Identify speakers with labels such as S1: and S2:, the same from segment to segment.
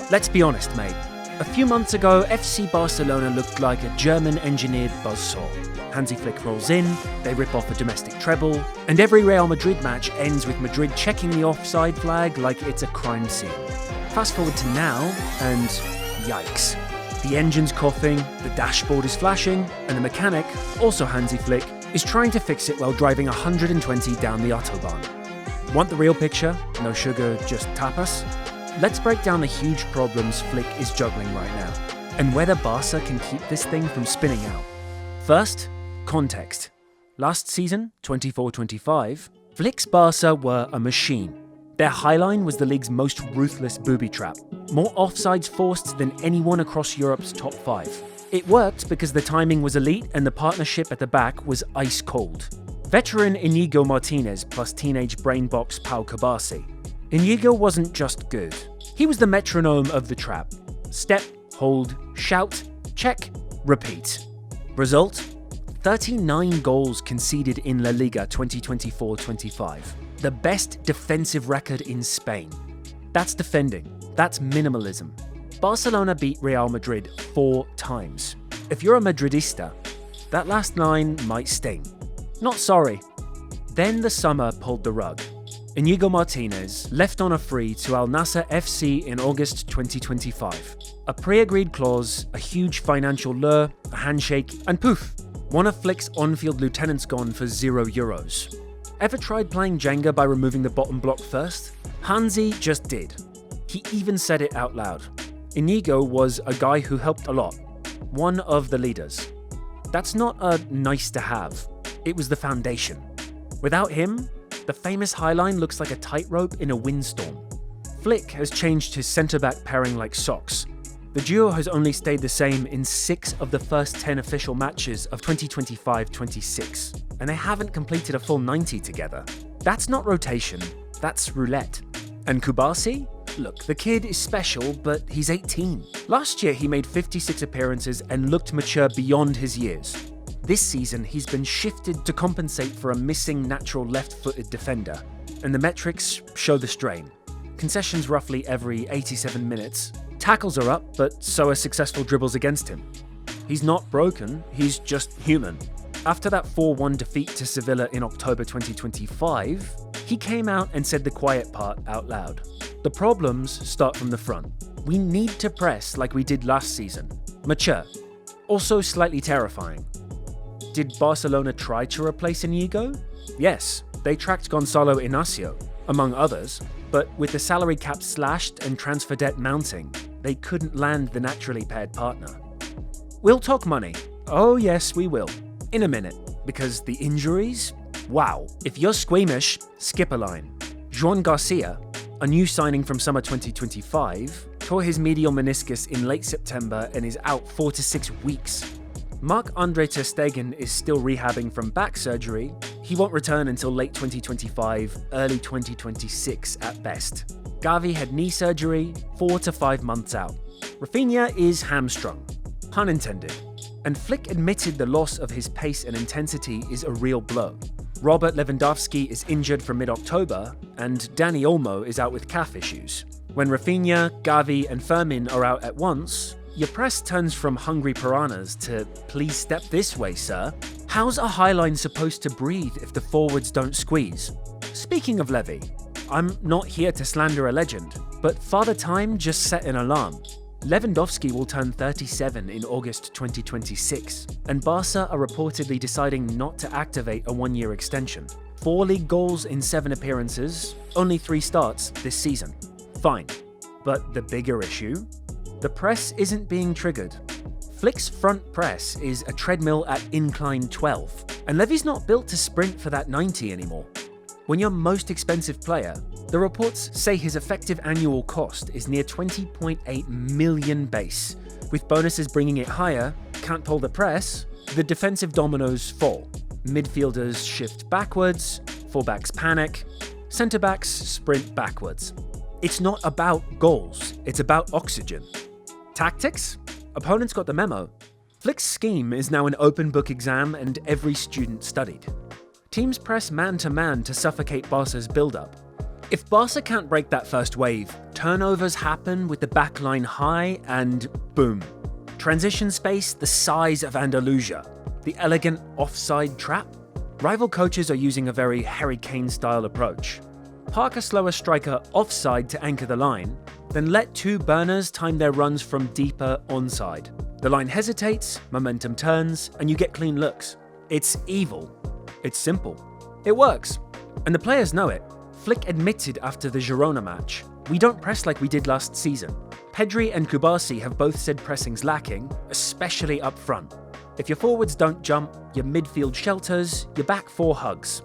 S1: Let's be honest, mate. A few months ago, FC Barcelona looked like a German-engineered buzzsaw. Hansi Flick rolls in, they rip off a domestic treble, and every Real Madrid match ends with Madrid checking the offside flag like it's a crime scene. Fast forward to now, and yikes. The engine's coughing, the dashboard is flashing, and the mechanic, also Hansi Flick, is trying to fix it while driving 120 down the Autobahn. Want the real picture? No sugar, just tapas? Let's break down the huge problems Flick is juggling right now, and whether Barca can keep this thing from spinning out. First, context. Last season, 24-25, Flick's Barca were a machine. Their highline was the league's most ruthless booby trap, more offsides forced than anyone across Europe's top 5. It worked because the timing was elite and the partnership at the back was ice cold. Veteran Inigo Martinez plus teenage brainbox Pau Kubasi. Inigo wasn't just good. He was the metronome of the trap. Step, hold, shout, check, repeat. Result? 39 goals conceded in La Liga 2024-25. The best defensive record in Spain. That's defending. That's minimalism. Barcelona beat Real Madrid 4 times. If you're a Madridista, that last line might sting. Not sorry. Then the summer pulled the rug. Inigo Martinez left on a free to Al Nassr FC in August 2025. A pre-agreed clause, a huge financial lure, a handshake, and poof, one of Flick's on-field lieutenants gone for €0. Ever tried playing Jenga by removing the bottom block first? Hansi just did. He even said it out loud. Inigo was a guy who helped a lot. One of the leaders. That's not a nice to have. It was the foundation. Without him, the famous highline looks like a tightrope in a windstorm. Flick has changed his centre-back pairing like socks. The duo has only stayed the same in 6 of the first 10 official matches of 2025-26, and they haven't completed a full 90 together. That's not rotation, that's roulette. And Kubasi? Look, the kid is special, but he's 18. Last year he made 56 appearances and looked mature beyond his years. This season, he's been shifted to compensate for a missing natural left-footed defender, and the metrics show the strain. Concessions roughly every 87 minutes. Tackles are up, but so are successful dribbles against him. He's not broken, he's just human. After that 4-1 defeat to Sevilla in October 2025, he came out and said the quiet part out loud. The problems start from the front. We need to press like we did last season. Mature. Also slightly terrifying. Did Barcelona try to replace Inigo? Yes, they tracked Gonzalo Inacio, among others, but with the salary cap slashed and transfer debt mounting, they couldn't land the naturally paired partner. We'll talk money. Oh yes, we will. In a minute, because the injuries? Wow. If you're squeamish, skip a line. Joan Garcia, a new signing from summer 2025, tore his medial meniscus in late September and is out 4 to 6 weeks. Marc-Andre ter Stegen is still rehabbing from back surgery. He won't return until late 2025, early 2026 at best. Gavi had knee surgery, 4 to 5 months out. Rafinha is hamstrung, pun intended. And Flick admitted the loss of his pace and intensity is a real blow. Robert Lewandowski is injured from mid-October, and Dani Olmo is out with calf issues. When Rafinha, Gavi, and Fermin are out at once, your press turns from hungry piranhas to please step this way, sir. How's a highline supposed to breathe if the forwards don't squeeze? Speaking of Levy, I'm not here to slander a legend, but Father Time just set an alarm. Lewandowski will turn 37 in August 2026, and Barca are reportedly deciding not to activate a 1-year extension. 4 league goals in 7 appearances, only 3 starts this season. Fine. But the bigger issue? The press isn't being triggered. Flick's front press is a treadmill at incline 12, and Levy's not built to sprint for that 90 anymore. When your most expensive player, the reports say his effective annual cost is near 20.8 million base. With bonuses bringing it higher, can't pull the press, the defensive dominoes fall. Midfielders shift backwards, fullbacks panic, centre-backs sprint backwards. It's not about goals, it's about oxygen. Tactics? Opponents got the memo. Flick's scheme is now an open book exam and every student studied. Teams press man-to-man to suffocate Barca's build-up. If Barca can't break that first wave, turnovers happen with the backline high and boom. Transition space the size of Andalusia. The elegant offside trap? Rival coaches are using a very Harry Kane-style approach. Park a slower striker offside to anchor the line, then let two burners time their runs from deeper onside. The line hesitates, momentum turns, and you get clean looks. It's evil. It's simple. It works. And the players know it. Flick admitted after the Girona match, "We don't press like we did last season." Pedri and Kubasi have both said pressing's lacking, especially up front. If your forwards don't jump, your midfield shelters, your back four hugs.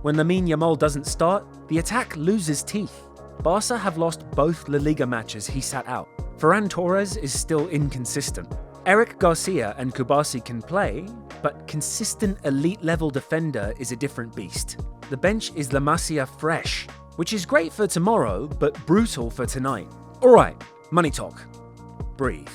S1: When Lamine Yamal doesn't start, the attack loses teeth. Barca have lost both La Liga matches he sat out. Ferran Torres is still inconsistent. Eric Garcia and Kubasi can play, but consistent elite-level defender is a different beast. The bench is La Masia fresh, which is great for tomorrow, but brutal for tonight. Alright, money talk. Breathe.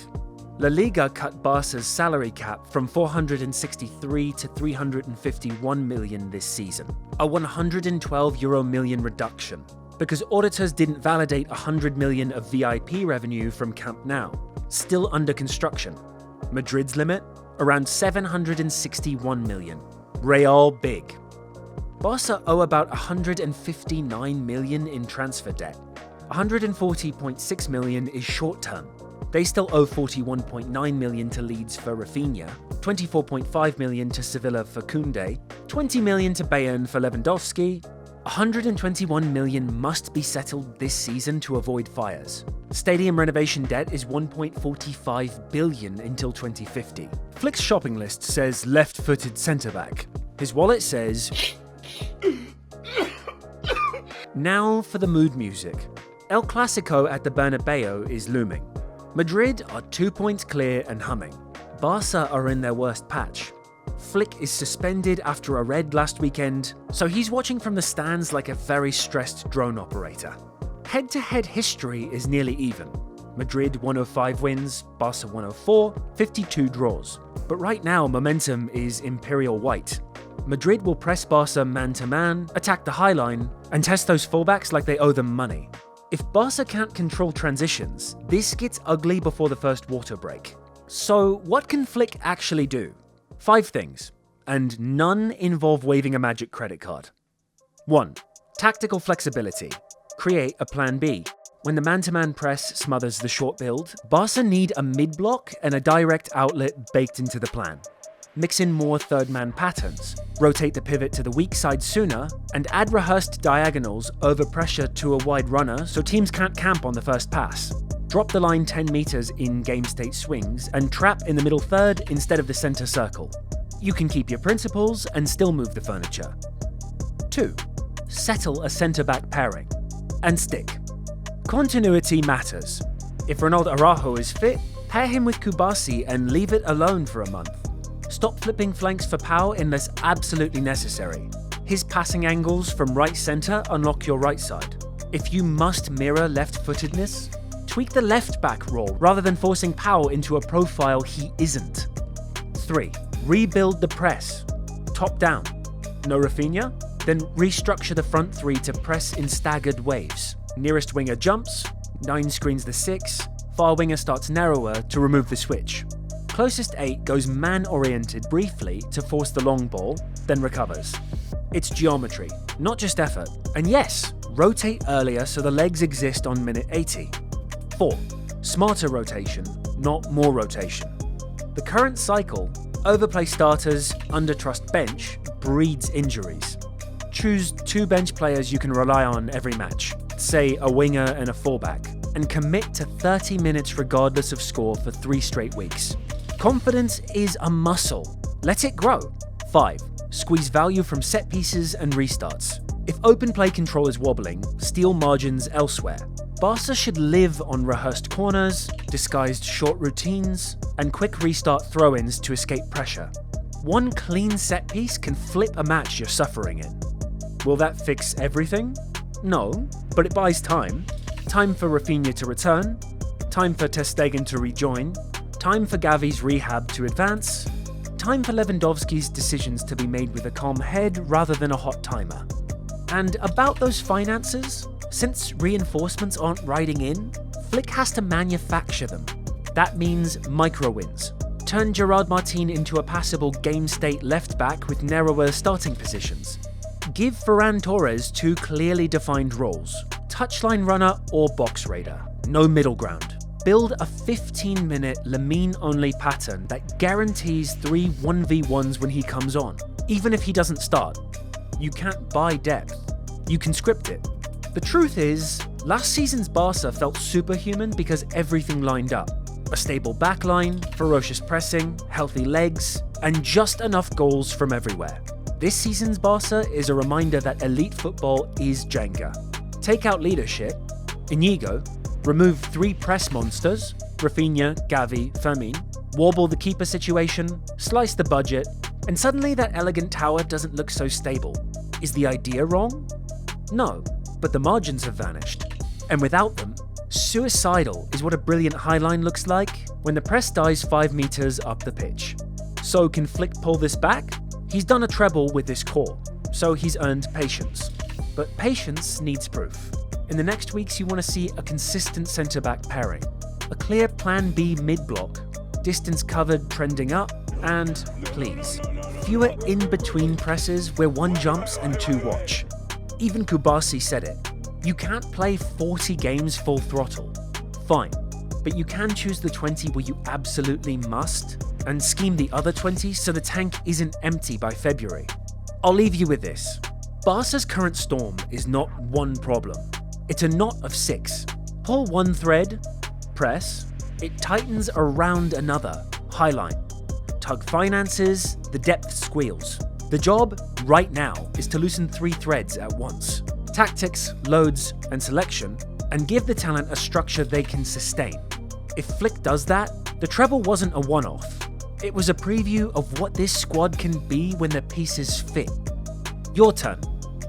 S1: La Liga cut Barca's salary cap from 463 to 351 million this season, a 112 million reduction, because auditors didn't validate 100 million of VIP revenue from Camp Nou, still under construction. Madrid's limit? Around 761 million. Real big. Barca owe about 159 million in transfer debt. 140.6 million is short-term. They still owe 41.9 million to Leeds for Rafinha, 24.5 million to Sevilla for Koundé, 20 million to Bayern for Lewandowski. 121 million must be settled this season to avoid fires. Stadium renovation debt is 1.45 billion until 2050. Flick's shopping list says left-footed centre-back. His wallet says... Now for the mood music. El Clasico at the Bernabeu is looming. Madrid are 2 points clear and humming. Barca are in their worst patch. Flick is suspended after a red last weekend, so he's watching from the stands like a very stressed drone operator. Head-to-head history is nearly even. Madrid 105 wins, Barca 104, 52 draws. But right now momentum is imperial white. Madrid will press Barca man-to-man, attack the high line, and test those fullbacks like they owe them money. If Barca can't control transitions, this gets ugly before the first water break. So what can Flick actually do? 5 things, and none involve waving a magic credit card. 1. Tactical flexibility. Create a plan B. When the man-to-man press smothers the short build, Barca need a mid-block and a direct outlet baked into the plan. Mix in more third-man patterns, rotate the pivot to the weak side sooner, and add rehearsed diagonals over pressure to a wide runner so teams can't camp on the first pass. Drop the line 10 meters in game state swings and trap in the middle third instead of the center circle. You can keep your principles and still move the furniture. 2. Settle a center-back pairing. And stick. Continuity matters. If Ronald Araujo is fit, pair him with Kubasi and leave it alone for a month. Stop flipping flanks for Pau unless absolutely necessary. His passing angles from right center unlock your right side. If you must mirror left-footedness, tweak the left-back role rather than forcing Pau into a profile he isn't. 3. Rebuild the press. Top down. No Rafinha? Then restructure the front 3 to press in staggered waves. Nearest winger jumps, 9 screens the 6, far winger starts narrower to remove the switch. Closest 8 goes man-oriented briefly to force the long ball, then recovers. It's geometry, not just effort. And yes, rotate earlier so the legs exist on minute 80. 4. Smarter rotation, not more rotation. The current cycle, overplay starters, undertrust bench, breeds injuries. Choose 2 bench players you can rely on every match, say a winger and a fullback, and commit to 30 minutes regardless of score for 3 straight weeks. Confidence is a muscle. Let it grow. 5. Squeeze value from set pieces and restarts. If open play control is wobbling, steal margins elsewhere. Barca should live on rehearsed corners, disguised short routines, and quick restart throw-ins to escape pressure. 1 clean set piece can flip a match you're suffering in. Will that fix everything? No, but it buys time. Time for Rafinha to return, time for ter Stegen to rejoin, time for Gavi's rehab to advance, time for Lewandowski's decisions to be made with a calm head rather than a hot timer. And about those finances, since reinforcements aren't riding in, Flick has to manufacture them. That means micro-wins. Turn Gerard Martin into a passable game-state left-back with narrower starting positions. Give Ferran Torres 2 clearly defined roles, touchline runner or box raider, no middle ground. Build a 15-minute Lamine-only pattern that guarantees 3 1v1s when he comes on, even if he doesn't start. You can't buy depth. You can script it. The truth is, last season's Barça felt superhuman because everything lined up. A stable backline, ferocious pressing, healthy legs, and just enough goals from everywhere. This season's Barça is a reminder that elite football is Jenga. Take out leadership, Inigo, remove 3 press monsters, Rafinha, Gavi, Fermin, warble the keeper situation, slice the budget, and suddenly that elegant tower doesn't look so stable. Is the idea wrong? No, but the margins have vanished. And without them, suicidal is what a brilliant highline looks like when the press dies 5 meters up the pitch. So can Flick pull this back? He's done a treble with this core, so he's earned patience. But patience needs proof. In the next weeks you want to see a consistent centre-back pairing, a clear plan B mid-block, distance covered trending up, and, please, fewer in-between presses where 1 jumps and 2 watch. Even Kubasi said it. You can't play 40 games full throttle. Fine, but you can choose the 20 where you absolutely must, and scheme the other 20 so the tank isn't empty by February. I'll leave you with this. Barca's current storm is not one problem. It's a knot of 6. Pull one thread, press, it tightens around another, highline. Tug finances, the depth squeals. The job, right now, is to loosen 3 threads at once. Tactics, loads, and selection, and give the talent a structure they can sustain. If Flick does that, the treble wasn't a one-off. It was a preview of what this squad can be when the pieces fit. Your turn.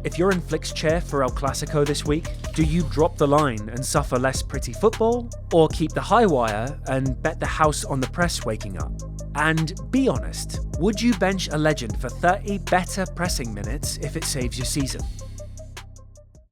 S1: If you're in Flick's chair for El Clasico this week, do you drop the line and suffer less pretty football, or keep the high wire and bet the house on the press waking up? And be honest, would you bench a legend for 30 better pressing minutes if it saves your season?